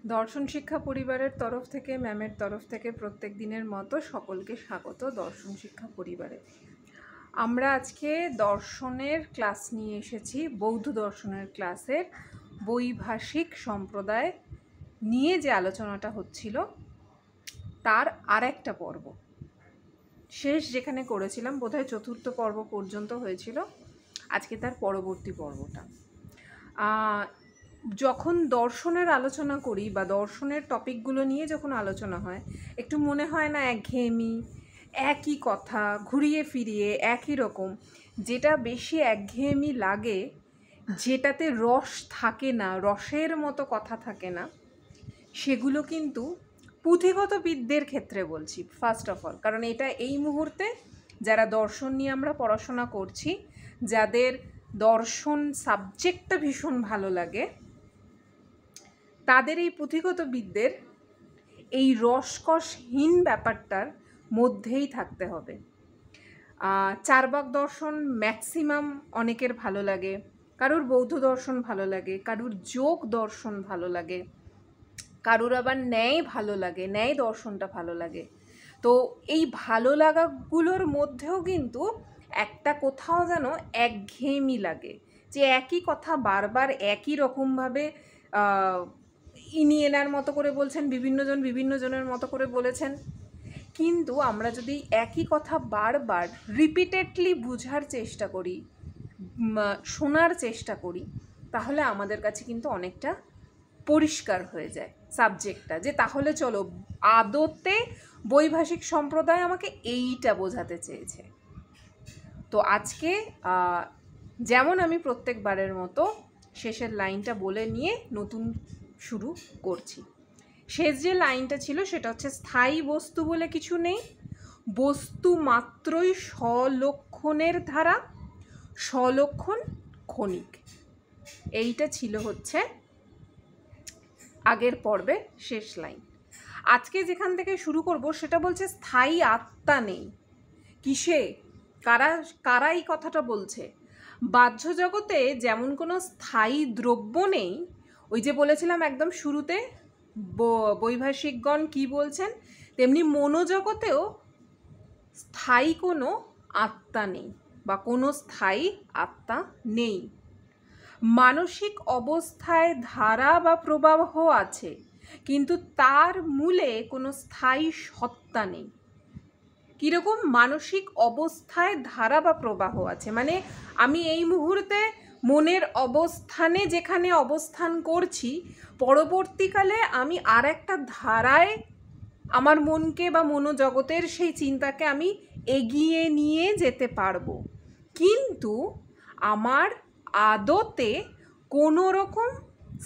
দর্শন শিক্ষা পরিবারের তরফ থেকে ম্যামের তরফ থেকে প্রত্যেক দিনের মতো সকলকে স্বাগত দর্শন শিক্ষা পরিবারে। আমরা আজকে দর্শনের ক্লাস নিয়ে এসেছি, বৌদ্ধ দর্শনের ক্লাসের বৈভাষিক সম্প্রদায় নিয়ে যে আলোচনাটা হচ্ছিল তার আর একটা পর্ব শেষ যেখানে করেছিলাম, বোধহয় 4র্থ পর্ব পর্যন্ত হয়েছিল। আজকে তার পরবর্তী পর্বটা। যখন দর্শনের আলোচনা করি বা দর্শনের টপিকগুলো নিয়ে যখন আলোচনা হয়, একটু মনে হয় না একঘেয়েমি, একই কথা ঘুরিয়ে ফিরিয়ে একই রকম। যেটা বেশি একঘেয়েমি লাগে, যেটাতে রস থাকে না, রসের মতো কথা থাকে না, সেগুলো কিন্তু পুঁথিগত বিদ্যের ক্ষেত্রে বলছি ফার্স্ট অফ অল। কারণ এটা এই মুহূর্তে যারা দর্শন নিয়ে আমরা পড়াশোনা করছি, যাদের দর্শন সাবজেক্টটা ভীষণ ভালো লাগে, তাদের এই পুঁথিগত বিদ্যের এই রসকসহীন ব্যাপারটার মধ্যেই থাকতে হবে। চারবাক দর্শন ম্যাক্সিমাম অনেকের ভালো লাগে, কারুর বৌদ্ধ দর্শন ভালো লাগে, কারুর যোগ দর্শন ভালো লাগে, কারুর আবার ন্যায় ভালো লাগে, ন্যায় দর্শনটা ভালো লাগে। তো এই ভালো লাগাগুলোর মধ্যেও কিন্তু একটা কোথাও যেন একঘেয়েমি লাগে, যে একই কথা বারবার একই রকমভাবে ইনি এনার মতো করে বলছেন, বিভিন্ন জনের মতো করে বলেছেন। কিন্তু আমরা যদি একই কথা বারবার রিপিটেডলি বোঝার চেষ্টা করি, শোনার চেষ্টা করি, তাহলে আমাদের কাছে কিন্তু অনেকটা পরিষ্কার হয়ে যায় সাবজেক্টটা, যে তাহলে চলো আদতে বৈভাষিক সম্প্রদায় আমাকে এইটা বোঝাতে চেয়েছে। তো আজকে যেমন আমি প্রত্যেকবারের মতো শেষের লাইনটা বলে নিয়ে নতুন শুরু করছি। শেষ যে লাইনটা ছিল সেটা হচ্ছে, স্থায়ী বস্তু বলে কিছু নেই, বস্তু মাত্রই স্বলক্ষণের ধারা, স্বলক্ষণ ক্ষণিক। এইটা ছিল হচ্ছে আগের পর্বে শেষ লাইন। আজকে যেখান থেকে শুরু করব সেটা বলছে স্থায়ী আত্মা নেই। কিসে? কারা এই কথাটা বলছে? বাহ্য জগতে যেমন কোনো স্থায়ী দ্রব্য নেই, ওই যে বলেছিলাম একদম শুরুতে বৈভাষিকগণ কি বলছেন, তেমনি মনোজগতেও স্থায়ী কোনো আত্মা নেই বা কোনো স্থায়ী আত্মা নেই। মানসিক অবস্থায় ধারা বা প্রবাহ আছে, কিন্তু তার মূলে কোনো স্থায়ী সত্তা নেই। কীরকম? মানসিক অবস্থায় ধারা বা প্রবাহ আছে, মানে আমি এই মুহূর্তে মনের অবস্থানে যেখানে অবস্থান করছি, পরবর্তীকালে আমি আর একটা ধারায় আমার মনকে বা মনোজগতের সেই চিন্তাকে আমি এগিয়ে নিয়ে যেতে পারবো। কিন্তু আমার আদতে কোনো রকম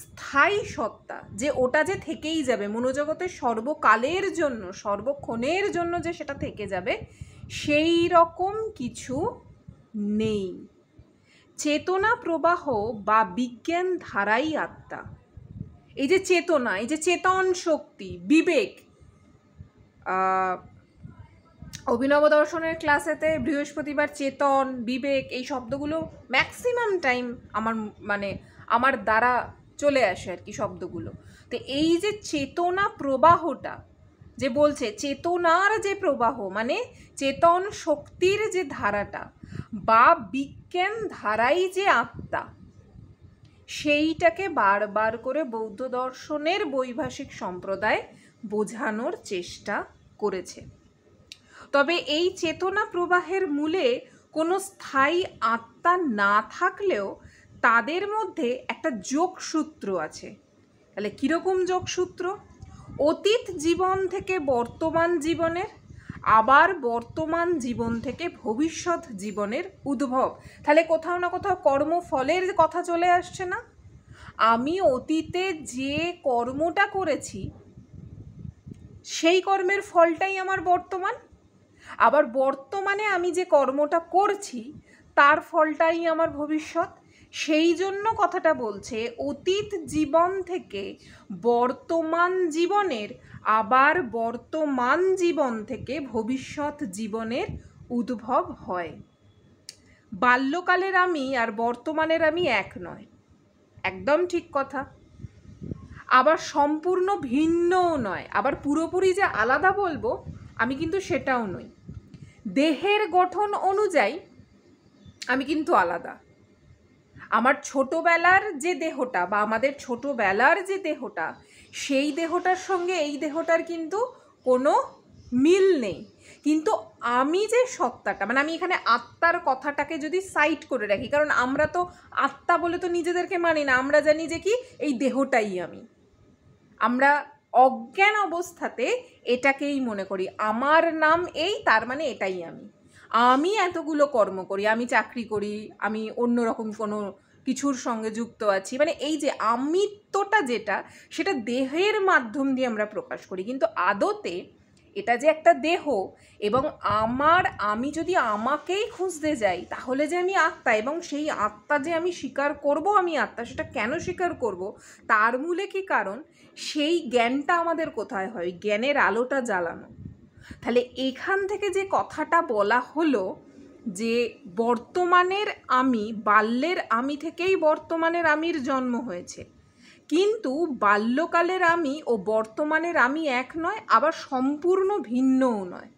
স্থায়ী সত্তা, যে ওটা যে থেকেই যাবে মনোজগতের সর্বকালের জন্য, সর্বক্ষণের জন্য যে সেটা থেকে যাবে, সেই রকম কিছু নেই। চেতনা প্রবাহ বা বিজ্ঞান ধারাই আত্মা। এই যে চেতনা, এই যে চেতন শক্তি, বিবেক, অভিনব দর্শনের ক্লাসেতে বৃহস্পতিবার চেতন, বিবেক এই শব্দগুলো ম্যাক্সিমাম টাইম আমার দ্বারা চলে আসে আর কি শব্দগুলো। তো এই যে চেতনা প্রবাহটা যে বলছে, চেতনার যে প্রবাহ মানে চেতন শক্তির যে ধারাটা বা বিজ্ঞান ধারাই যে আত্মা, সেইটাকে বারবার করে বৌদ্ধ দর্শনের বৈভাষিক সম্প্রদায় বোঝানোর চেষ্টা করেছে। তবে এই চেতনা প্রবাহের মূলে কোনো স্থায়ী আত্মা না থাকলেও তাদের মধ্যে একটা যোগসূত্র আছে। তাহলে কীরকম যোগসূত্র? অতীত জীবন থেকে বর্তমান জীবনের, আবার বর্তমান জীবন থেকে ভবিষ্যৎ জীবনের উদ্ভব। তাহলে কোথাও না কোথাও কর্মফলের কথা চলে আসছে না? আমি অতীতে যে কর্মটা করেছি সেই কর্মের ফলটাই আমার বর্তমান, আবার বর্তমানে আমি যে কর্মটা করছি তার ফলটাই আমার ভবিষ্যৎ। সেই জন্য কথাটা বলছে অতীত জীবন থেকে বর্তমান জীবনের, আবার বর্তমান জীবন থেকে ভবিষ্যৎ জীবনের উদ্ভব হয়। বাল্যকালের আমি আর বর্তমানের আমি এক নয়, একদম ঠিক কথা। আবার সম্পূর্ণ ভিন্নও নয়, আবার পুরোপুরি যে আলাদা বলবো আমি কিন্তু সেটাও নই। দেহের গঠন অনুযায়ী আমি কিন্তু আলাদা। আমার ছোটবেলার যে দেহটা বা আমাদের ছোটবেলার যে দেহটা, সেই দেহটার সঙ্গে এই দেহটার কিন্তু কোনো মিল নেই। কিন্তু আমি যে সত্তাটা, মানে আমি এখানে আত্মার কথাটাকে যদি সাইড করে রাখি, কারণ আমরা তো আত্মা বলে তো নিজেদেরকে মানি না, আমরা জানি যে কি এই দেহটাই আমি। আমরা অজ্ঞান অবস্থাতে এটাকেই মনে করি আমার নাম এই, তার মানে এটাই আমি এতগুলো কর্ম করি, আমি চাকরি করি, আমি অন্যরকম কোনো কিছুর সঙ্গে যুক্ত আছি, মানে এই যে আমিত্বটা যেটা, সেটা দেহের মাধ্যম দিয়ে আমরা প্রকাশ করি। কিন্তু আদতে এটা যে একটা দেহ, এবং আমি যদি আমাকেই খুঁজতে যাই তাহলে যে আমি আত্মা, এবং সেই আত্মা যে আমি স্বীকার করব আমি আত্মা, সেটা কেন স্বীকার করব, তার মূলে কি কারণ, সেই জ্ঞানটা আমাদের কোথায় হয়? জ্ঞানের আলোটা জ্বালানো। তাহলে এখান থেকে যে কথাটা বলা হলো যে বর্তমানের আমি, বাল্যের আমি থেকেই বর্তমানের আমির জন্ম হয়েছে, কিন্তু বাল্যকালের আমি ও বর্তমানের আমি এক নয়, আবার সম্পূর্ণ ভিন্নও নয়।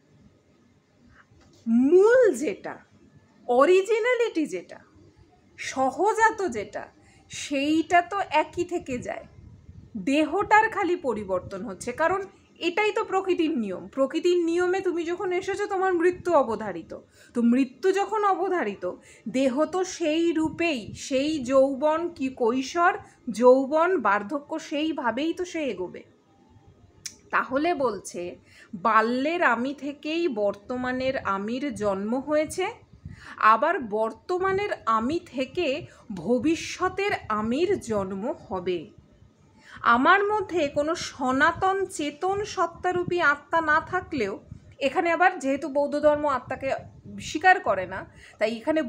মূল যেটা, অরিজিনালিটি যেটা, সহজাত যেটা, সেইটা তো একই থেকে যায়। দেহটার খালি পরিবর্তন হচ্ছে, কারণ এটাই তো প্রকৃতির নিয়ম। প্রকৃতির নিয়মে তুমি যখন এসেছো তোমার মৃত্যু অবধারিত, তো মৃত্যু যখন অবধারিত, দেহ তো সেই রূপেই, সেই যৌবন কি কৈশোর, যৌবন, বার্ধক্য, সেইভাবেই তো সে এগোবে। তাহলে বলছে বাল্যের আমি থেকেই বর্তমানের আমির জন্ম হয়েছে, আবার বর্তমানের আমি থেকে ভবিষ্যতের আমির জন্ম হবে। আমার মধ্যে কোনো সনাতন চেতন সত্তারূপী আত্মা না থাকলেও, এখানে আবার যেহেতু বৌদ্ধ ধর্ম আত্মাকে স্বীকার করে না, তাই এখানে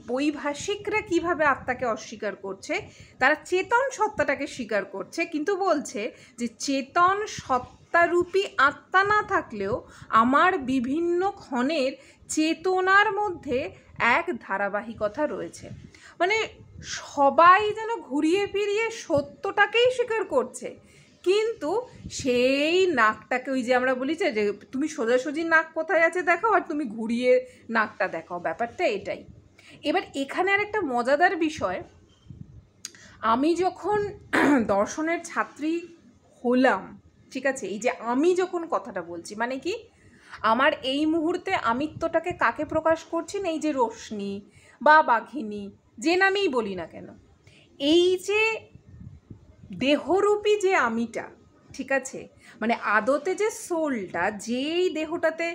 বৈভাষিকরা কিভাবে আত্মাকে অস্বীকার করছে, তারা চেতন সত্তাটাকে স্বীকার করছে, কিন্তু বলছে যে চেতন সত্তারূপী আত্মা না থাকলেও আমার বিভিন্ন ক্ষণের চেতনার মধ্যে এক ধারাবাহিকতা রয়েছে। মানে সবাই যেন ঘুরিয়ে ফিরিয়ে সত্যটাকেই স্বীকার করছে, কিন্তু সেই নাকটাকে, ওই যে আমরা বলি যে তুমি সোজাসুজি নাক কোথায় আছে দেখাও, আর তুমি ঘুরিয়ে নাকটা দেখাও, ব্যাপারটা এটাই। এবার এখানে আর একটা মজাদার বিষয়, আমি যখন দর্শনের ছাত্রী হলাম, ঠিক আছে, এই যে আমি যখন কথাটা বলছি, মানে কি আমার এই মুহূর্তে আমিত্বটাকে কাকে প্রকাশ করছি না, এই যে রশ্মি বা বাঘিনী, যে নামেই বলি না কেন, এই যে দেহরূপী যে আমিটা, ঠিক আছে, মানে আদতে যে সোলটা, যেই দেহটাতে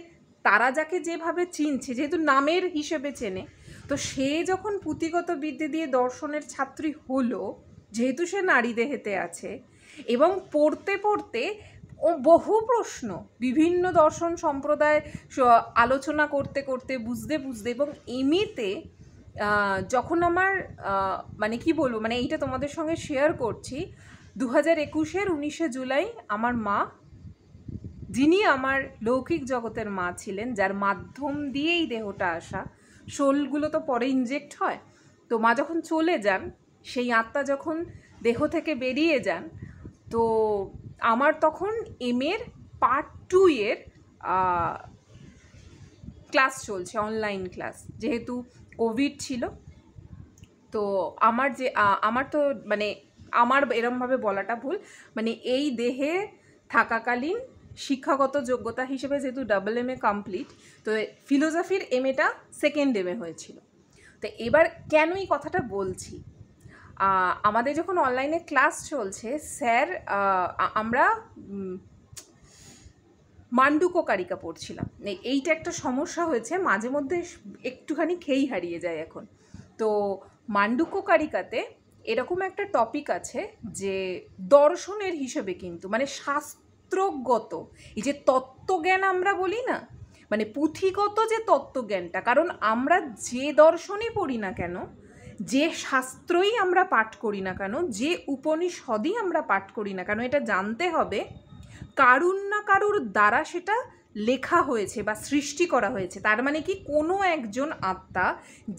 তারা যাকে যেভাবে চিনছে, যেহেতু নামের হিসেবে চেনে, তো সে যখন পুঁথিগত বিদ্যে দিয়ে দর্শনের ছাত্রী হলো, যেহেতু সে নারী দেহেতে আছে, এবং পড়তে পড়তে ও বহু প্রশ্ন বিভিন্ন দর্শন সম্প্রদায় আলোচনা করতে করতে, বুঝতে বুঝতে, এবং এমনিতে যখন আমার মানে কি বলবো, মানে এইটা তোমাদের সঙ্গে শেয়ার করছি, 2021-এর 19শে জুলাই আমার মা, যিনি আমার লৌকিক জগতের মা ছিলেন, যার মাধ্যম দিয়েই দেহটা আসা, শোলগুলো তো পরে ইনজেক্ট হয়, তো মা যখন চলে যান, সেই আত্মা যখন দেহ থেকে বেরিয়ে যান, তো আমার তখন এর পার্ট 2 এর ক্লাস চলছে, অনলাইন ক্লাস, যেহেতু কোভিড ছিল। তো আমার তো মানে আমার এরমভাবে বলাটা ভুল, মানে এই দেহে থাকাকালীন শিক্ষাগত যোগ্যতা হিসেবে যেহেতু MA কমপ্লিট, তো ফিলোসফির MA-টা সেকেন্ড MA হয়েছিল। তো এবার কেন এই কথাটা বলছি, আমাদের যখন অনলাইনে ক্লাস চলছে, স্যার আমরা মান্ডুককারিকা পড়ছিলাম। এইটা একটা সমস্যা হয়েছে, মাঝে মধ্যে একটুখানি খেই হারিয়ে যায় এখন। তো মান্ডুককারিকাতে এরকম একটা টপিক আছে যে দর্শনের হিসেবে, কিন্তু মানে শাস্ত্রগত এই যে তত্ত্বজ্ঞান আমরা বলি না, মানে পুঁথিগত যে তত্ত্বজ্ঞানটা, কারণ আমরা যে দর্শনই পড়ি না কেন, যে শাস্ত্রই আমরা পাঠ করি না কেন, যে উপনিষদই আমরা পাঠ করি না কেন, এটা জানতে হবে কারুর না কারুর দ্বারা সেটা লেখা হয়েছে বা সৃষ্টি করা হয়েছে। তার মানে কি কোনো একজন আত্মা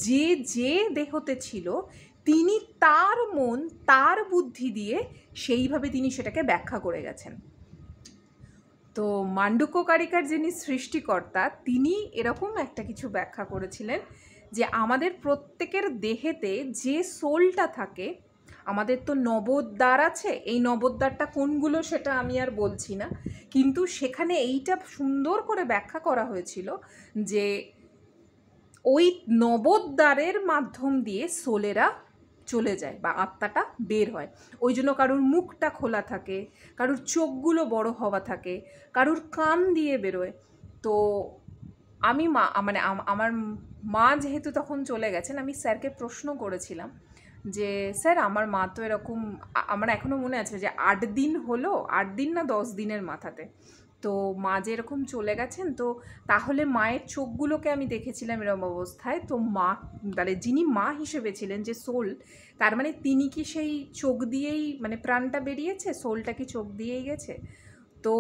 যে দেহতে ছিল, তিনি তার মন তার বুদ্ধি দিয়ে সেইভাবে তিনি সেটাকে ব্যাখ্যা করে গেছেন। তো মান্ডুক্যকারিকার যিনি সৃষ্টিকর্তা তিনি এরকম একটা কিছু ব্যাখ্যা করেছিলেন যে আমাদের প্রত্যেকের দেহেতে যে সোলটা থাকে, আমাদের তো নবদ্বার আছে, এই নবদ্বারটা কোনগুলো সেটা আমি আর বলছি না, কিন্তু সেখানে এইটা সুন্দর করে ব্যাখ্যা করা হয়েছিল যে ওই নবদ্বারের মাধ্যম দিয়ে সোলেরা চলে যায় বা আত্মাটা বের হয়। ওই জন্য কারুর মুখটা খোলা থাকে, কারুর চোখগুলো বড় হওয়া থাকে, কারুর কান দিয়ে বেরোয়। তো আমি আমার মা যেহেতু তখন চলে গেছেন, আমি স্যারকে প্রশ্ন করেছিলাম যে স্যার আমার মা তো এরকম, আমার এখনও মনে আছে যে 8 দিন হলো, 8 দিন না 10 দিনের মাথাতে, তো মা যে এরকম চলে গেছেন, তো তাহলে মায়ের চোখগুলোকে আমি দেখেছিলাম এরকম অবস্থায়, তো মা তাহলে যিনি মা হিসেবে ছিলেন যে সোল, তার মানে তিনি কি সেই চোখ দিয়েই মানে প্রাণটা বেরিয়েছে, সোলটা কি চোখ দিয়েই গেছে? তো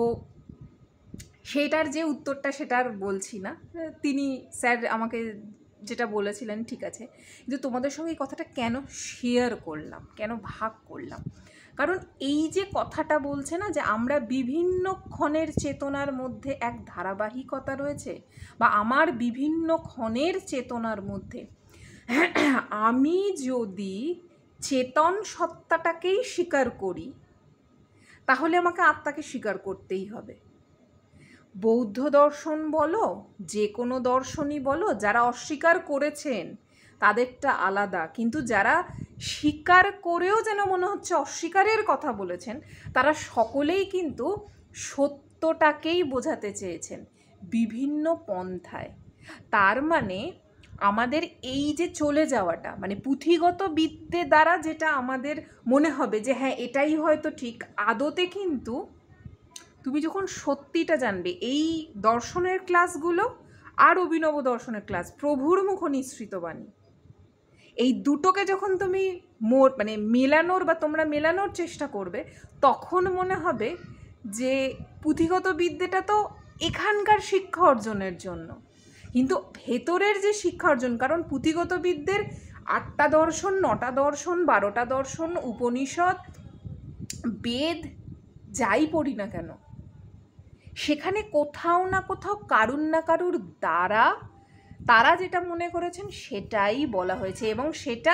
সেটার যে উত্তরটা সেটা আর বলছি না, তিনি স্যার আমাকে যেটা বলেছিলেন ঠিক আছে, কিন্তু তোমাদের সঙ্গে এই কথাটা কেন শেয়ার করলাম, কেন ভাগ করলাম, কারণ এই যে কথাটা বলছে না যে আমরা বিভিন্ন ক্ষণের চেতনার মধ্যে এক ধারাবাহিকতা রয়েছে, বা আমার বিভিন্ন ক্ষণের চেতনার মধ্যে আমি যদি চেতন সত্তাটাকেই স্বীকার করি, তাহলে আমাকে আত্মাকে স্বীকার করতেই হবে। বৌদ্ধ দর্শন বলো, যে কোনো দর্শনই বলো, যারা অস্বীকার করেছেন তাদেরটা আলাদা, কিন্তু যারা স্বীকার করেও যেন মনে হচ্ছে অস্বীকারের কথা বলেছেন, তারা সকলেই কিন্তু সত্যটাকেই বোঝাতে চেয়েছেন বিভিন্ন পন্থায়। তার মানে আমাদের এই যে চলে যাওয়াটা, মানে পুঁথিগত বিদ্যে দ্বারা যেটা আমাদের মনে হবে যে হ্যাঁ এটাই হয়তো ঠিক, আদতে কিন্তু তুমি যখন সত্যিটা জানবে, এই দর্শনের ক্লাসগুলো আর অভিনব দর্শনের ক্লাস, প্রভুর মুখ নিঃসৃত বাণী, এই দুটোকে যখন তুমি মানে মেলানোর বা তোমরা মেলানোর চেষ্টা করবে, তখন মনে হবে যে পুঁথিগত বিদ্যেটা তো এখানকার শিক্ষা অর্জনের জন্য, কিন্তু ভেতরের যে শিক্ষা অর্জন, কারণ পুঁথিগত বিদ্যের 8টা দর্শন, 9টা দর্শন, 12টা দর্শন, উপনিষদ, বেদ যাই পড়ি না কেন, সেখানে কোথাও না কোথাও কারুর না কারুর দ্বারা তারা যেটা মনে করেছেন সেটাই বলা হয়েছে, এবং সেটা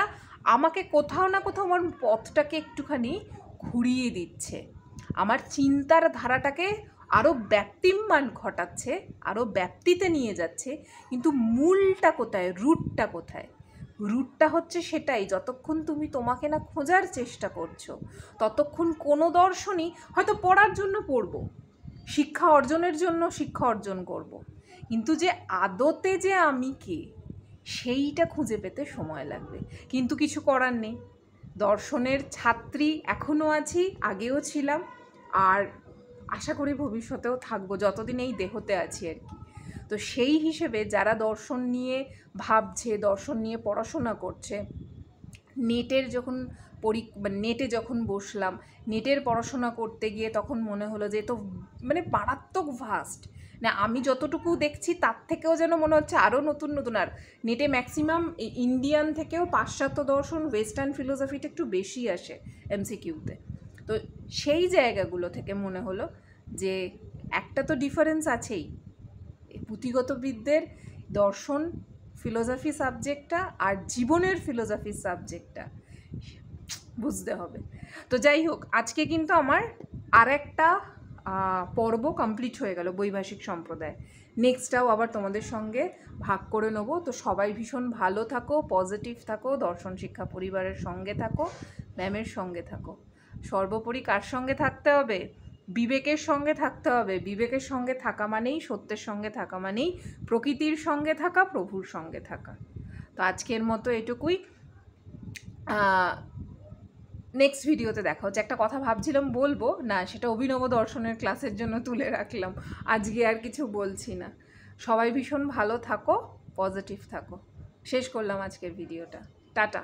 আমাকে কোথাও না কোথাও আমার পথটাকে একটুখানি ঘুরিয়ে দিচ্ছে, আমার চিন্তার ধারাটাকে আরও ব্যাপ্তিমান ঘটাচ্ছে, আরও ব্যাপ্তিতে নিয়ে যাচ্ছে। কিন্তু মূলটা কোথায়, রুটটা কোথায়? রুটটা হচ্ছে সেটাই, যতক্ষণ তুমি তোমাকে না খোঁজার চেষ্টা করছো, ততক্ষণ কোনো দর্শনই হয়তো পড়ার জন্য পড়বো, শিক্ষা অর্জনের জন্য শিক্ষা অর্জন করব, কিন্তু যে আদতে যে আমি কে সেইটা খুঁজে পেতে সময় লাগবে। কিন্তু কিছু করার নেই, দর্শনের ছাত্রী এখনও আছি, আগেও ছিলাম, আর আশা করি ভবিষ্যতেও থাকবো, যতদিন এই দেহতে আছি আর কি। তো সেই হিসেবে যারা দর্শন নিয়ে ভাবছে, দর্শন নিয়ে পড়াশোনা করছে, নেটে যখন বসলাম, নেটের পড়াশোনা করতে গিয়ে তখন মনে হলো যে তো মানে মারাত্মক ভাস্ট, না আমি যতটুকু দেখছি তার থেকেও যেন মনে হচ্ছে আরও নতুন নতুন, আর নেটে ম্যাক্সিমাম ইন্ডিয়ান থেকেও পাশ্চাত্য দর্শন, ওয়েস্টার্ন ফিলোসফিটা একটু বেশি আসে এমসিকিউতে। তো সেই জায়গাগুলো থেকে মনে হলো যে একটা তো ডিফারেন্স আছেই, পুঁথিগত বিদ্যের দর্শন ফিলোসফি সাবজেক্টটা আর জীবনের ফিলোসফি সাবজেক্টটা বুঝতে হবে। তো যাই হোক, আজকে কিন্তু আমার আর একটা পর্ব কমপ্লিট হয়ে গেল বৈভাষিক সম্প্রদায়, নেক্সটটাও আবার তোমাদের সঙ্গে ভাগ করে নেব। তো সবাই ভীষণ ভালো থাকো, পজিটিভ থাকো, দর্শন শিক্ষা পরিবারের সঙ্গে থাকো, ম্যামের সঙ্গে থাকো। সর্বোপরি কার সঙ্গে থাকতে হবে? বিবেকের সঙ্গে থাকতে হবে। বিবেকের সঙ্গে থাকা মানেই, সত্যের সঙ্গে থাকা মানেই প্রকৃতির সঙ্গে থাকা, প্রভুর সঙ্গে থাকা। তো আজকের মতো এটুকুই, নেক্সট ভিডিওতে দেখা হচ্ছে। একটা কথা ভাবছিলাম বলবো না, সেটা অভিনব দর্শনের ক্লাসের জন্য তুলে রাখলাম, আজকে আর কিছু বলছি না। সবাই ভীষণ ভালো থাকো, পজিটিভ থাকো। শেষ করলাম আজকের ভিডিওটা, টাটা।